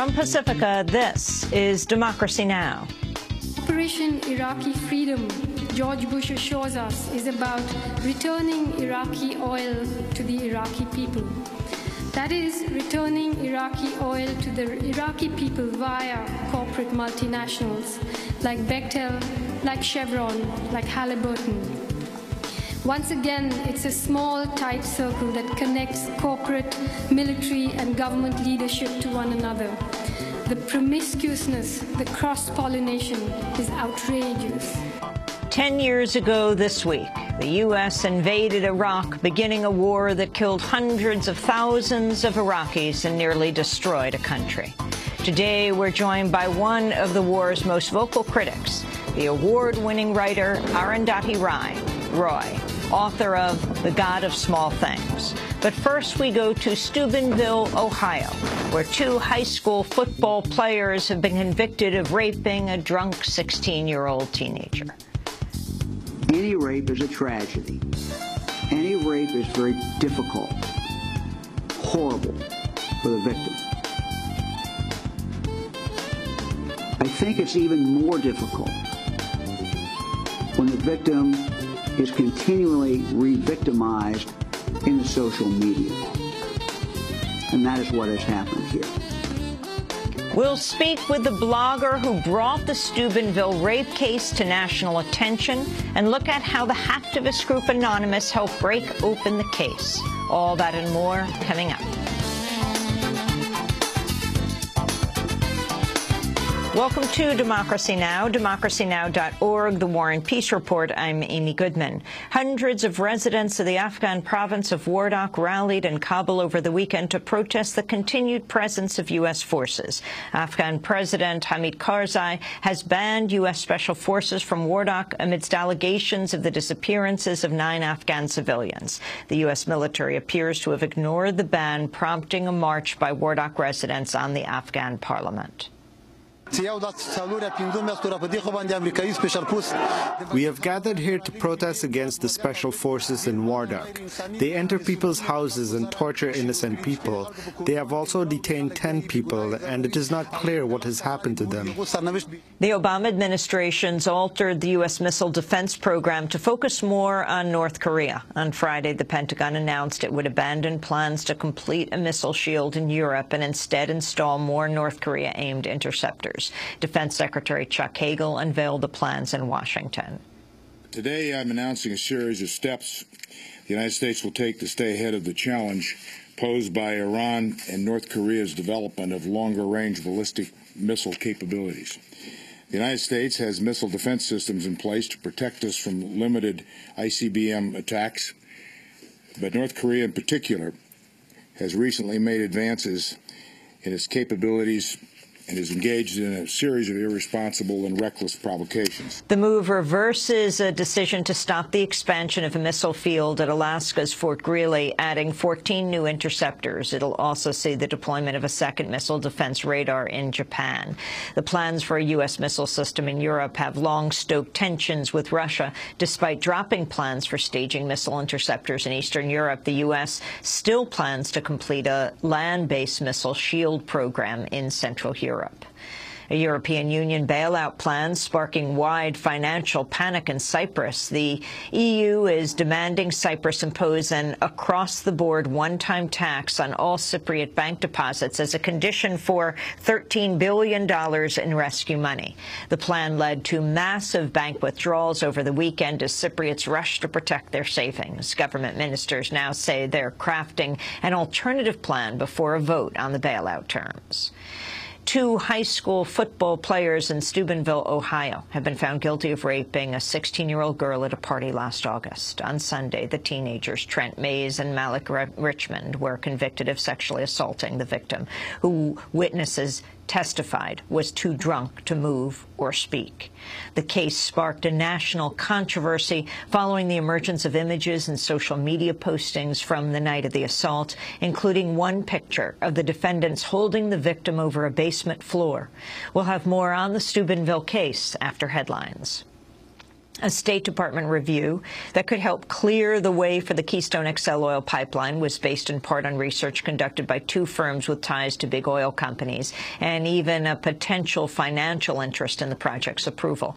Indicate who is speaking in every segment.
Speaker 1: From Pacifica, this is Democracy Now!
Speaker 2: Operation Iraqi Freedom, George Bush assures us, is about returning Iraqi oil to the Iraqi people. That is, returning Iraqi oil to the Iraqi people via corporate multinationals like Bechtel, like Chevron, like Halliburton. Once again, it's a small, tight circle that connects corporate, military, and government leadership to one another. The promiscuousness, the cross-pollination is outrageous.
Speaker 1: 10 years ago this week, the U.S. invaded Iraq, beginning a war that killed hundreds of thousands of Iraqis and nearly destroyed a country. Today, we're joined by one of the war's most vocal critics, the award-winning writer Arundhati Roy, author of The God of Small Things. But first, we go to Steubenville, Ohio, where two high school football players have been convicted of raping a drunk 16-year-old teenager.
Speaker 3: Any rape is a tragedy. Any rape is very difficult, horrible for the victim. I think it's even more difficult when the victim is continually re-victimized in the social media. And that is what has happened here.
Speaker 1: We'll speak with the blogger who brought the Steubenville rape case to national attention and look at how the hacktivist group Anonymous helped break open the case. All that and more coming up. Welcome to Democracy Now!, democracynow.org, The War and Peace Report. I'm Amy Goodman. Hundreds of residents of the Afghan province of Wardak rallied in Kabul over the weekend to protest the continued presence of U.S. forces. Afghan President Hamid Karzai has banned U.S. Special Forces from Wardak amidst allegations of the disappearances of 9 Afghan civilians. The U.S. military appears to have ignored the ban, prompting a march by Wardak residents on the Afghan parliament.
Speaker 4: We
Speaker 5: have gathered here to protest against the special forces in Wardak. They enter people's houses and torture innocent people. They have also detained 10 people, and it is not clear what has happened to them.
Speaker 1: The Obama administration's altered the U.S. missile defense program to focus more on North Korea. On Friday, the Pentagon announced it would abandon plans to complete a missile shield in Europe and instead install more North Korea-aimed interceptors. Defense Secretary Chuck Hagel unveiled the plans in Washington.
Speaker 6: Today, I'm announcing a series of steps the United States will take to stay ahead of the challenge posed by Iran and North Korea's development of longer-range ballistic missile capabilities. The United States has missile defense systems in place to protect us from limited ICBM attacks, but North Korea in particular has recently made advances in its capabilities and is engaged in a series of irresponsible and reckless provocations.
Speaker 1: The move reverses a decision to stop the expansion of a missile field at Alaska's Fort Greely, adding 14 new interceptors. It'll also see the deployment of a second missile defense radar in Japan. The plans for a U.S. missile system in Europe have long stoked tensions with Russia. Despite dropping plans for staging missile interceptors in Eastern Europe, the U.S. still plans to complete a land-based missile shield program in Central Europe. A European Union bailout plan sparking wide financial panic in Cyprus. The EU is demanding Cyprus impose an across-the-board one-time tax on all Cypriot bank deposits as a condition for $13 billion in rescue money. The plan led to massive bank withdrawals over the weekend as Cypriots rushed to protect their savings. Government ministers now say they're crafting an alternative plan before a vote on the bailout terms. 2 high school football players in Steubenville, Ohio, have been found guilty of raping a 16-year-old girl at a party last August. On Sunday, the teenagers Trent Mays and Malik Richmond were convicted of sexually assaulting the victim, who witnesses testified was too drunk to move or speak. The case sparked a national controversy following the emergence of images and social media postings from the night of the assault, including one picture of the defendants holding the victim over a basement floor. We'll have more on the Steubenville case after headlines. A State Department review that could help clear the way for the Keystone XL oil pipeline was based in part on research conducted by two firms with ties to big oil companies and even a potential financial interest in the project's approval.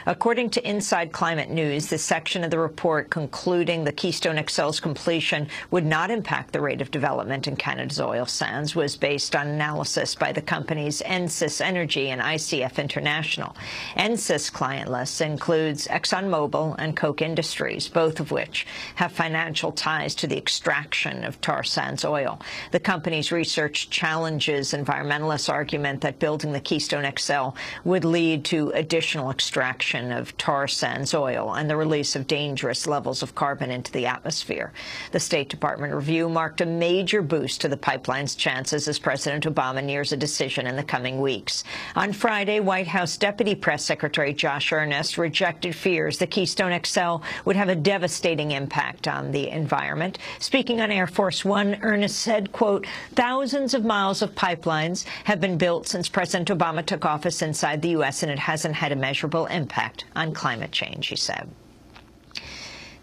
Speaker 1: According to Inside Climate News, the section of the report concluding the Keystone XL's completion would not impact the rate of development in Canada's oil sands was based on analysis by the companies NSYS Energy and ICF International. NSYS client lists includes ExxonMobil and Koch Industries, both of which have financial ties to the extraction of tar sands oil. The company's research challenges environmentalists' argument that building the Keystone XL would lead to additional extraction of tar sands oil and the release of dangerous levels of carbon into the atmosphere. The State Department review marked a major boost to the pipeline's chances as President Obama nears a decision in the coming weeks. On Friday, White House Deputy Press Secretary Josh Earnest rejected fears the Keystone XL would have a devastating impact on the environment. Speaking on Air Force One, Earnest said, quote, "Thousands of miles of pipelines have been built since President Obama took office inside the U.S., and it hasn't had a measurable impact on climate change," he said.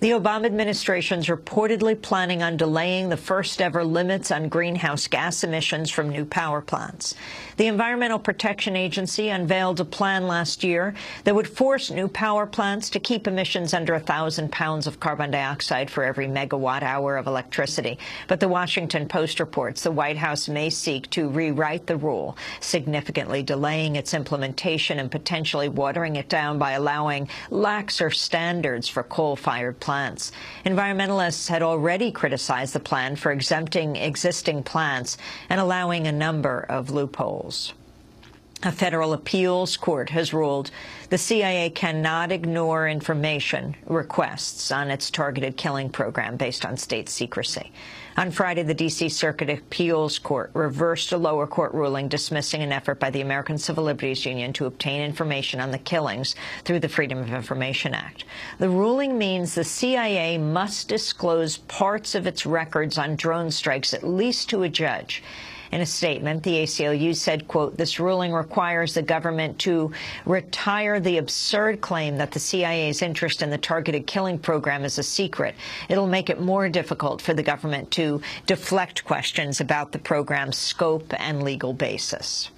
Speaker 1: The Obama administration is reportedly planning on delaying the first-ever limits on greenhouse gas emissions from new power plants. The Environmental Protection Agency unveiled a plan last year that would force new power plants to keep emissions under 1,000 pounds of carbon dioxide for every megawatt-hour of electricity. But the Washington Post reports the White House may seek to rewrite the rule, significantly delaying its implementation and potentially watering it down by allowing laxer standards for coal-fired plants. Environmentalists had already criticized the plan for exempting existing plants and allowing a number of loopholes. A federal appeals court has ruled the CIA cannot ignore information requests on its targeted killing program based on state secrecy. On Friday, the D.C. Circuit Appeals Court reversed a lower court ruling dismissing an effort by the American Civil Liberties Union to obtain information on the killings through the Freedom of Information Act. The ruling means the CIA must disclose parts of its records on drone strikes at least to a judge. In a statement, the ACLU said, quote, "This ruling requires the government to retire the absurd claim that the CIA's interest in the targeted killing program is a secret. It'll make it more difficult for the government to deflect questions about the program's scope and legal basis."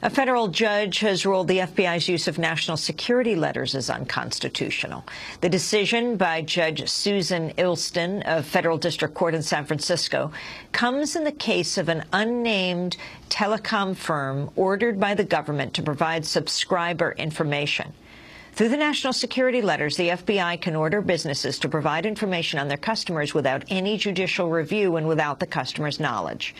Speaker 1: A federal judge has ruled the FBI's use of national security letters is unconstitutional. The decision by Judge Susan Ilston of Federal District Court in San Francisco comes in the case of an unnamed telecom firm ordered by the government to provide subscriber information. Through the national security letters, the FBI can order businesses to provide information on their customers without any judicial review and without the customer's knowledge.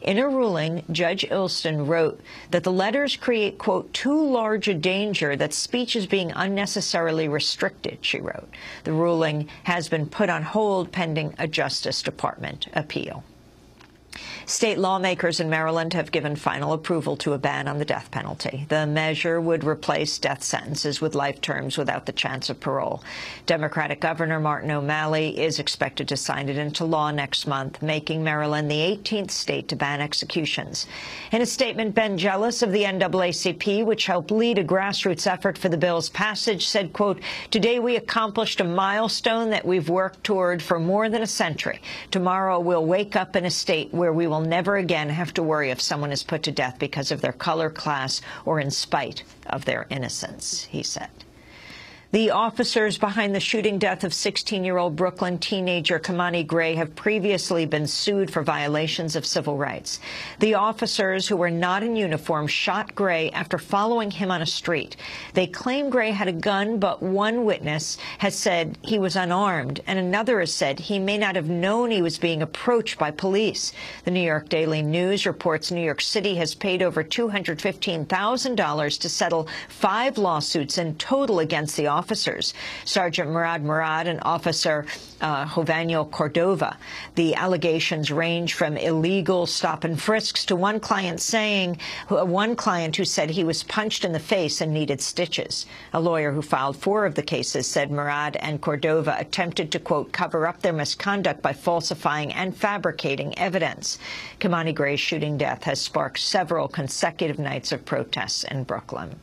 Speaker 1: In a ruling, Judge Ilston wrote that the letters create, quote, "too large a danger that speech is being unnecessarily restricted," she wrote. The ruling has been put on hold pending a Justice Department appeal. State lawmakers in Maryland have given final approval to a ban on the death penalty. The measure would replace death sentences with life terms without the chance of parole. Democratic Governor Martin O'Malley is expected to sign it into law next month, making Maryland the 18th state to ban executions. In a statement, Ben Jealous of the NAACP, which helped lead a grassroots effort for the bill's passage, said, quote, "Today we accomplished a milestone that we've worked toward for more than a century. Tomorrow we'll wake up in a state where we will never again have to worry if someone is put to death because of their color, class, or in spite of their innocence," he said. The officers behind the shooting death of 16-year-old Brooklyn teenager Kimani Gray have previously been sued for violations of civil rights. The officers, who were not in uniform, shot Gray after following him on a street. They claim Gray had a gun, but one witness has said he was unarmed, and another has said he may not have known he was being approached by police. The New York Daily News reports New York City has paid over $215,000 to settle 5 lawsuits in total against the officers. Sergeant Murad and Officer Jovanio Cordova. The allegations range from illegal stop and frisks to one client who said he was punched in the face and needed stitches. A lawyer who filed 4 of the cases said Murad and Cordova attempted to, quote, "cover up their misconduct by falsifying and fabricating evidence." Kimani Gray's shooting death has sparked several consecutive nights of protests in Brooklyn.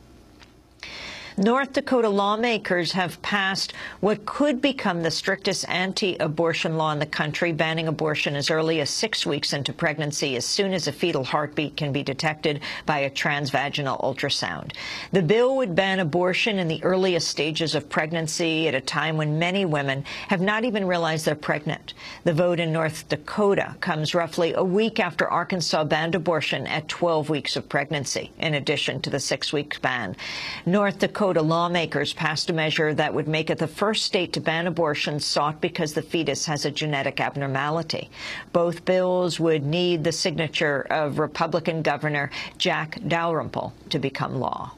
Speaker 1: North Dakota lawmakers have passed what could become the strictest anti-abortion law in the country, banning abortion as early as 6 weeks into pregnancy as soon as a fetal heartbeat can be detected by a transvaginal ultrasound. The bill would ban abortion in the earliest stages of pregnancy at a time when many women have not even realized they're pregnant. The vote in North Dakota comes roughly a week after Arkansas banned abortion at 12 weeks of pregnancy, in addition to the 6-week ban. North Dakota lawmakers passed a measure that would make it the first state to ban abortion sought because the fetus has a genetic abnormality. Both bills would need the signature of Republican Governor Jack Dalrymple to become law.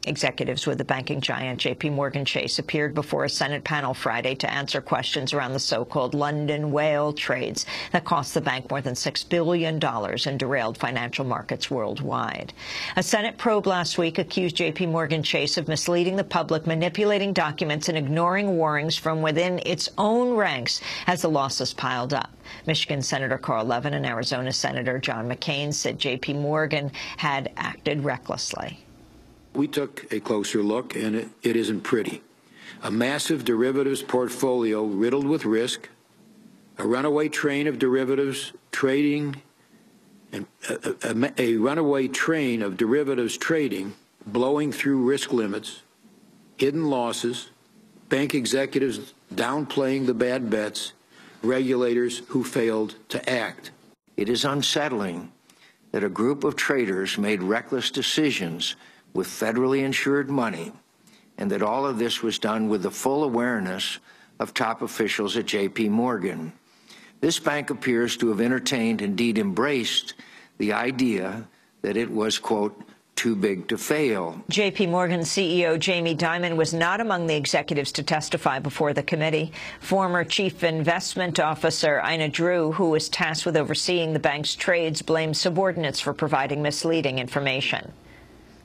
Speaker 1: Executives with the banking giant J.P. Morgan Chase appeared before a Senate panel Friday to answer questions around the so-called London whale trades that cost the bank more than $6 billion and derailed financial markets worldwide. A Senate probe last week accused J.P. Morgan Chase of misleading the public, manipulating documents, and ignoring warnings from within its own ranks as the losses piled up. Michigan Senator Carl Levin and Arizona Senator John McCain said J.P. Morgan had acted recklessly.
Speaker 4: We took a closer look, and it isn't pretty. A massive derivatives portfolio riddled with risk, a runaway train of derivatives trading, and a runaway train of derivatives trading blowing through risk limits, hidden losses, bank executives downplaying the bad bets, regulators who failed to act.
Speaker 7: It is unsettling that a group of traders made reckless decisions with federally insured money, and that all of this was done with the full awareness of top officials at J.P. Morgan. This bank appears to have entertained, indeed embraced, the idea that it was, quote, too big to fail.
Speaker 1: J.P. Morgan CEO Jamie Dimon was not among the executives to testify before the committee. Former Chief Investment Officer Ina Drew, who was tasked with overseeing the bank's trades, blamed subordinates for providing misleading information.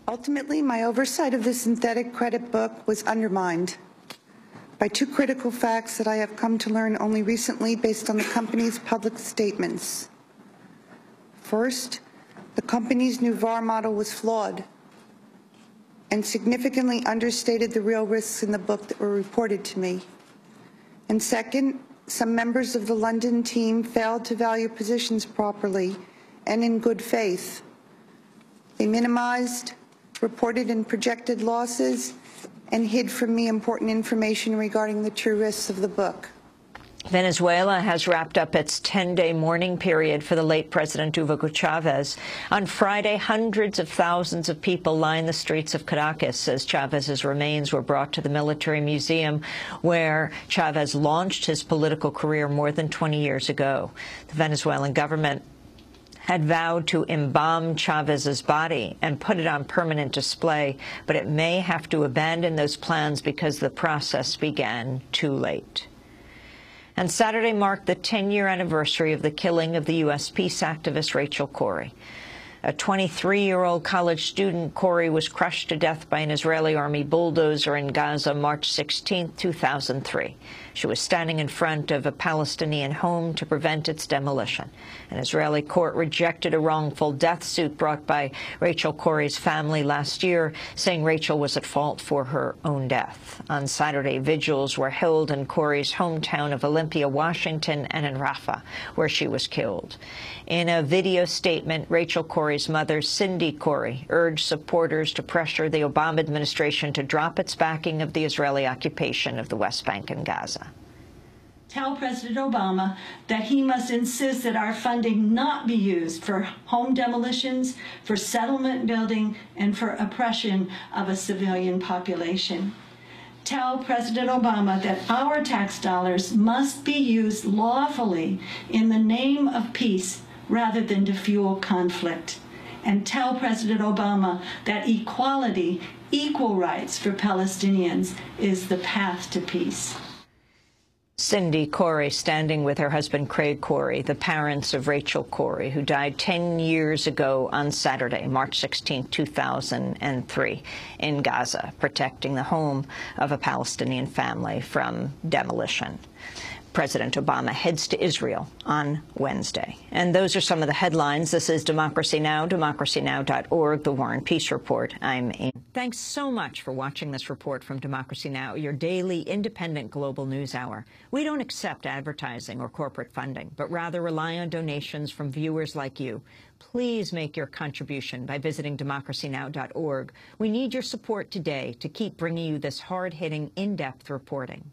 Speaker 8: Ultimately, my oversight of the synthetic credit book was undermined by two critical facts that I have come to learn only recently based on the company's public statements. First, the company's new VAR model was flawed and significantly understated the real risks in the book that were reported to me. And second, some members of the London team failed to value positions properly and in good faith. They minimized reported and projected losses, and hid from me important information regarding the true risks of the book.
Speaker 1: Venezuela has wrapped up its 10-day mourning period for the late President Hugo Chavez. On Friday, hundreds of thousands of people lined the streets of Caracas as Chavez's remains were brought to the military museum where Chavez launched his political career more than 20 years ago. The Venezuelan government had vowed to embalm Chavez's body and put it on permanent display, but it may have to abandon those plans because the process began too late. And Saturday marked the 10-year anniversary of the killing of the U.S. peace activist Rachel Corrie. A 23-year-old college student, Corrie was crushed to death by an Israeli army bulldozer in Gaza March 16, 2003. She was standing in front of a Palestinian home to prevent its demolition. An Israeli court rejected a wrongful death suit brought by Rachel Corrie's family last year, saying Rachel was at fault for her own death. On Saturday, vigils were held in Corrie's hometown of Olympia, Washington, and in Rafah, where she was killed. In a video statement, Rachel Corrie's mother, Cindy Corrie, urged supporters to pressure the Obama administration to drop its backing of the Israeli occupation of the West Bank and Gaza.
Speaker 9: Tell President Obama that he must insist that our funding not be used for home demolitions, for settlement building, and for oppression of a civilian population. Tell President Obama that our tax dollars must be used lawfully in the name of peace rather than to fuel conflict. And tell President Obama that equality, equal rights for Palestinians is the path to peace.
Speaker 1: Cindy Corrie standing with her husband Craig Corrie, the parents of Rachel Corrie, who died 10 years ago on Saturday, March 16, 2003, in Gaza, protecting the home of a Palestinian family from demolition. President Obama heads to Israel on Wednesday. And those are some of the headlines. This is Democracy Now!, democracynow.org, The War and Peace Report. I'm Amy. Thanks so much for watching this report from Democracy Now!, your daily independent global news hour. We don't accept advertising or corporate funding, but rather rely on donations from viewers like you. Please make your contribution by visiting democracynow.org. We need your support today to keep bringing you this hard-hitting, in-depth reporting.